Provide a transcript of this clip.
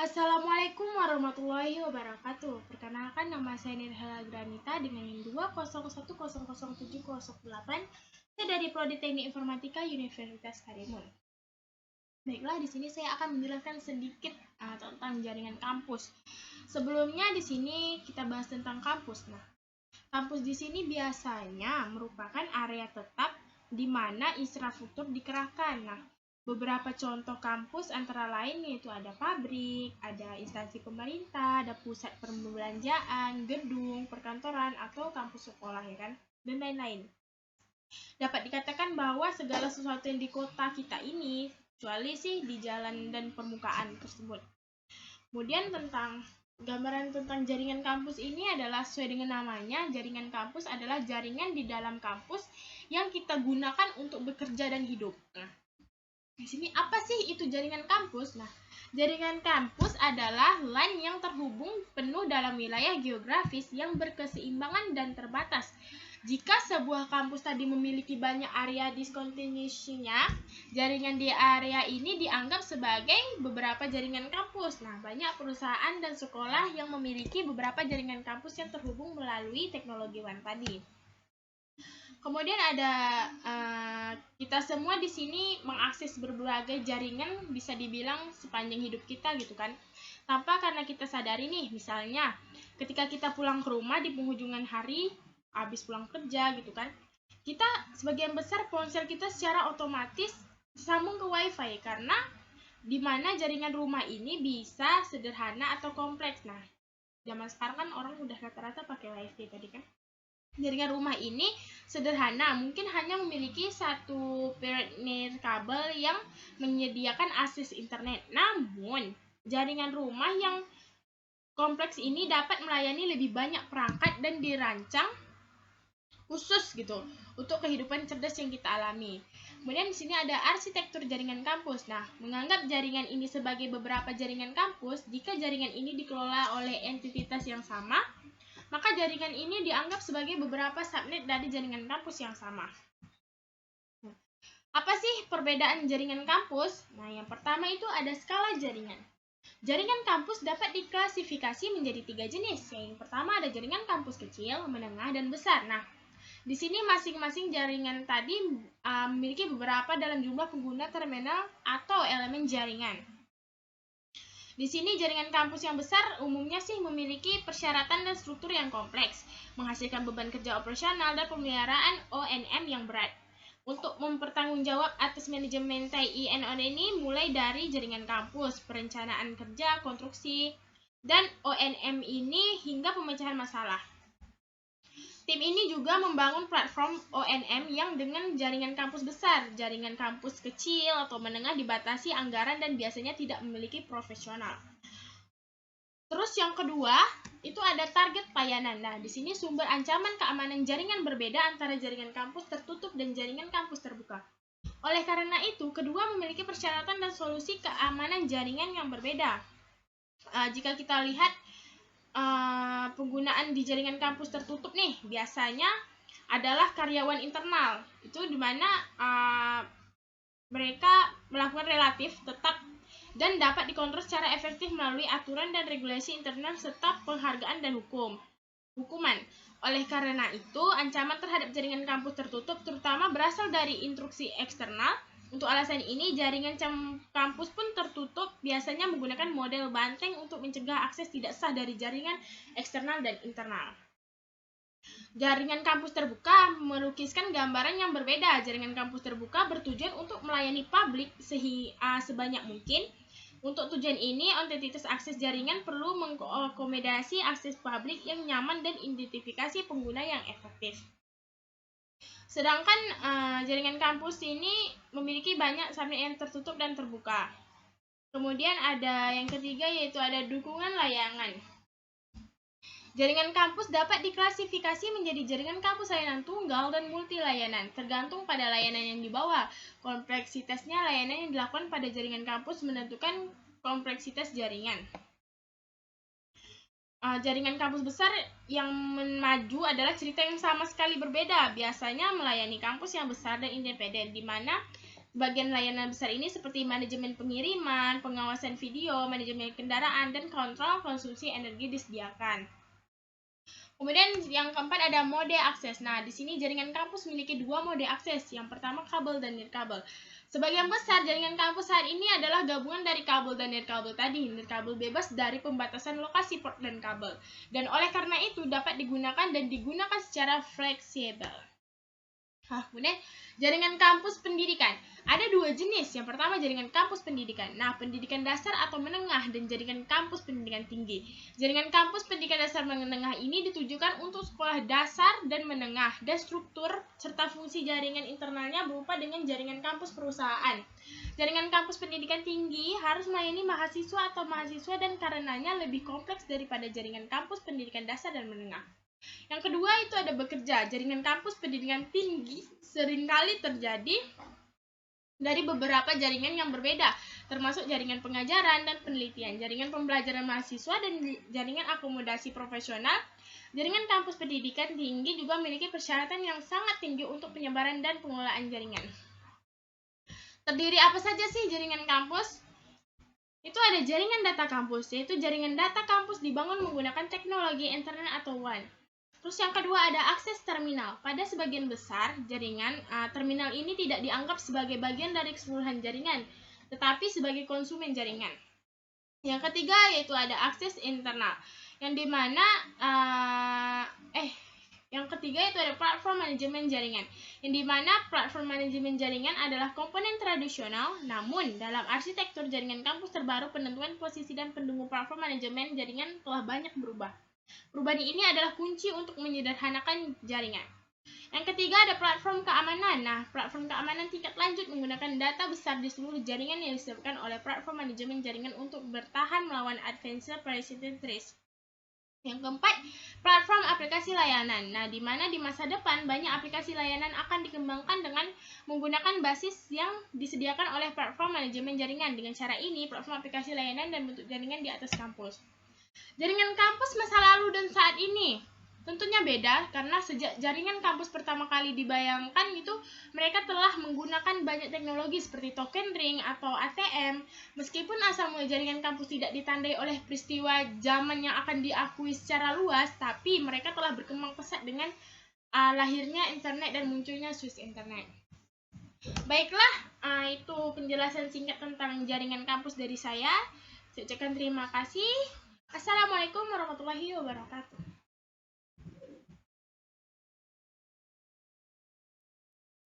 Assalamualaikum warahmatullahi wabarakatuh. Perkenalkan, nama saya Nirhala Granita dengan NIM 200100708. Saya dari Prodi Teknik Informatika Universitas Karimun. Baiklah, di sini saya akan menjelaskan sedikit tentang jaringan kampus. Sebelumnya di sini kita bahas tentang kampus. Nah, kampus di sini biasanya merupakan area tetap di mana infrastruktur dikerahkan. Nah, beberapa contoh kampus antara lain yaitu ada pabrik, ada instansi pemerintah, ada pusat perbelanjaan, gedung, perkantoran, atau kampus sekolah, ya kan, dan lain-lain. Dapat dikatakan bahwa segala sesuatu yang di kota kita ini, kecuali sih di jalan dan permukaan tersebut. Kemudian tentang gambaran tentang jaringan kampus ini adalah sesuai dengan namanya, jaringan kampus adalah jaringan di dalam kampus yang kita gunakan untuk bekerja dan hidup. Nah, di sini apa sih itu jaringan kampus? Nah, jaringan kampus adalah LAN yang terhubung penuh dalam wilayah geografis yang berkeseimbangan dan terbatas. Jika sebuah kampus tadi memiliki banyak area discontinuity-nya, jaringan di area ini dianggap sebagai beberapa jaringan kampus. Nah, banyak perusahaan dan sekolah yang memiliki beberapa jaringan kampus yang terhubung melalui teknologi WAN tadi. Kemudian ada kita semua di sini mengakses berbagai jaringan, bisa dibilang sepanjang hidup kita gitu kan. Tanpa karena kita sadari nih, misalnya ketika kita pulang ke rumah di penghujungan hari, habis pulang kerja gitu kan, kita sebagian besar ponsel kita secara otomatis sambung ke wifi karena dimana jaringan rumah ini bisa sederhana atau kompleks. Nah, zaman sekarang kan orang udah rata-rata pakai wifi tadi kan. Jaringan rumah ini sederhana, mungkin hanya memiliki satu piranti kabel yang menyediakan akses internet. Namun, jaringan rumah yang kompleks ini dapat melayani lebih banyak perangkat dan dirancang khusus gitu untuk kehidupan cerdas yang kita alami. Kemudian di sini ada arsitektur jaringan kampus. Nah, menganggap jaringan ini sebagai beberapa jaringan kampus, jika jaringan ini dikelola oleh entitas yang sama, maka jaringan ini dianggap sebagai beberapa subnet dari jaringan kampus yang sama. Apa sih perbedaan jaringan kampus? Nah, yang pertama itu ada skala jaringan. Jaringan kampus dapat diklasifikasi menjadi 3 jenis. Yang pertama ada jaringan kampus kecil, menengah, dan besar. Nah, di sini masing-masing jaringan tadi memiliki beberapa dalam jumlah pengguna terminal atau elemen jaringan. Di sini jaringan kampus yang besar umumnya sih memiliki persyaratan dan struktur yang kompleks, menghasilkan beban kerja operasional dan pemeliharaan O&M yang berat. Untuk mempertanggungjawab atas manajemen TI&ON ini mulai dari jaringan kampus, perencanaan kerja, konstruksi, dan O&M ini hingga pemecahan masalah. Tim ini juga membangun platform O&M yang dengan jaringan kampus besar. Jaringan kampus kecil atau menengah dibatasi anggaran dan biasanya tidak memiliki profesional. Terus yang kedua, itu ada target pelayanan. Nah, di sini sumber ancaman keamanan jaringan berbeda antara jaringan kampus tertutup dan jaringan kampus terbuka. Oleh karena itu, kedua memiliki persyaratan dan solusi keamanan jaringan yang berbeda. Jika kita lihat penggunaan di jaringan kampus tertutup nih, biasanya adalah karyawan internal. Itu dimana mereka melakukan relatif tetap dan dapat dikontrol secara efektif melalui aturan dan regulasi internal serta penghargaan dan hukuman. Oleh karena itu, ancaman terhadap jaringan kampus tertutup terutama berasal dari intrusi eksternal. Untuk alasan ini, jaringan kampus pun tertutup biasanya menggunakan model banteng untuk mencegah akses tidak sah dari jaringan eksternal dan internal. Jaringan kampus terbuka melukiskan gambaran yang berbeda. Jaringan kampus terbuka bertujuan untuk melayani publik sebanyak mungkin. Untuk tujuan ini, entitas akses jaringan perlu mengakomodasi akses publik yang nyaman dan identifikasi pengguna yang efektif. Sedangkan jaringan kampus ini memiliki banyak subnet yang tertutup dan terbuka. Kemudian ada yang ketiga yaitu ada dukungan layanan. Jaringan kampus dapat diklasifikasi menjadi jaringan kampus layanan tunggal dan multi layanan, tergantung pada layanan yang dibawa. Kompleksitasnya layanan yang dilakukan pada jaringan kampus menentukan kompleksitas jaringan. Jaringan kampus besar yang maju adalah cerita yang sama sekali berbeda. Biasanya melayani kampus yang besar dan independen, di mana Bagian layanan besar ini seperti manajemen pengiriman, pengawasan video, manajemen kendaraan, dan kontrol konsumsi energi disediakan. Kemudian yang keempat ada mode akses. Nah, di sini jaringan kampus memiliki dua mode akses. Yang pertama kabel dan nirkabel. Sebagian besar jaringan kampus saat ini adalah gabungan dari kabel dan nirkabel tadi. Nirkabel bebas dari pembatasan lokasi port dan kabel. Dan oleh karena itu dapat digunakan dan digunakan secara fleksibel. Kemudian jaringan kampus pendidikan. Ada dua jenis. Yang pertama jaringan kampus pendidikan. Nah, pendidikan dasar atau menengah dan jaringan kampus pendidikan tinggi. Jaringan kampus pendidikan dasar menengah ini ditujukan untuk sekolah dasar dan menengah, dan struktur serta fungsi jaringan internalnya berupa dengan jaringan kampus perusahaan. Jaringan kampus pendidikan tinggi harus melayani mahasiswa atau mahasiswa dan karenanya lebih kompleks daripada jaringan kampus pendidikan dasar dan menengah. Yang kedua itu ada bekerja. Jaringan kampus pendidikan tinggi seringkali terjadi dari beberapa jaringan yang berbeda, termasuk jaringan pengajaran dan penelitian, jaringan pembelajaran mahasiswa, dan jaringan akomodasi profesional. Jaringan kampus pendidikan tinggi juga memiliki persyaratan yang sangat tinggi untuk penyebaran dan pengelolaan jaringan. Terdiri apa saja sih jaringan kampus? Itu ada jaringan data kampus, yaitu jaringan data kampus dibangun menggunakan teknologi internet atau WAN. Terus yang kedua ada akses terminal. Pada sebagian besar jaringan, terminal ini tidak dianggap sebagai bagian dari keseluruhan jaringan, tetapi sebagai konsumen jaringan. Yang ketiga yaitu ada akses internal, yang dimana yang ketiga itu ada platform manajemen jaringan, yang dimana platform manajemen jaringan adalah komponen tradisional, namun dalam arsitektur jaringan kampus terbaru penentuan posisi dan pendukung platform manajemen jaringan telah banyak berubah. Perubahan ini adalah kunci untuk menyederhanakan jaringan. Yang ketiga ada platform keamanan. Nah, platform keamanan tingkat lanjut menggunakan data besar di seluruh jaringan yang disediakan oleh platform manajemen jaringan untuk bertahan melawan advanced persistent risk. Yang keempat, platform aplikasi layanan. Nah, di mana di masa depan banyak aplikasi layanan akan dikembangkan dengan menggunakan basis yang disediakan oleh platform manajemen jaringan. Dengan cara ini, platform aplikasi layanan dan bentuk jaringan di atas kampus. Jaringan kampus masa lalu dan saat ini tentunya beda, karena sejak jaringan kampus pertama kali dibayangkan itu mereka telah menggunakan banyak teknologi seperti token ring atau ATM. Meskipun asal mula jaringan kampus tidak ditandai oleh peristiwa zaman yang akan diakui secara luas, tapi mereka telah berkembang pesat dengan lahirnya internet dan munculnya Swiss internet. Baiklah, itu penjelasan singkat tentang jaringan kampus dari saya. Saya ucapkan terima kasih. Assalamualaikum warahmatullahi wabarakatuh.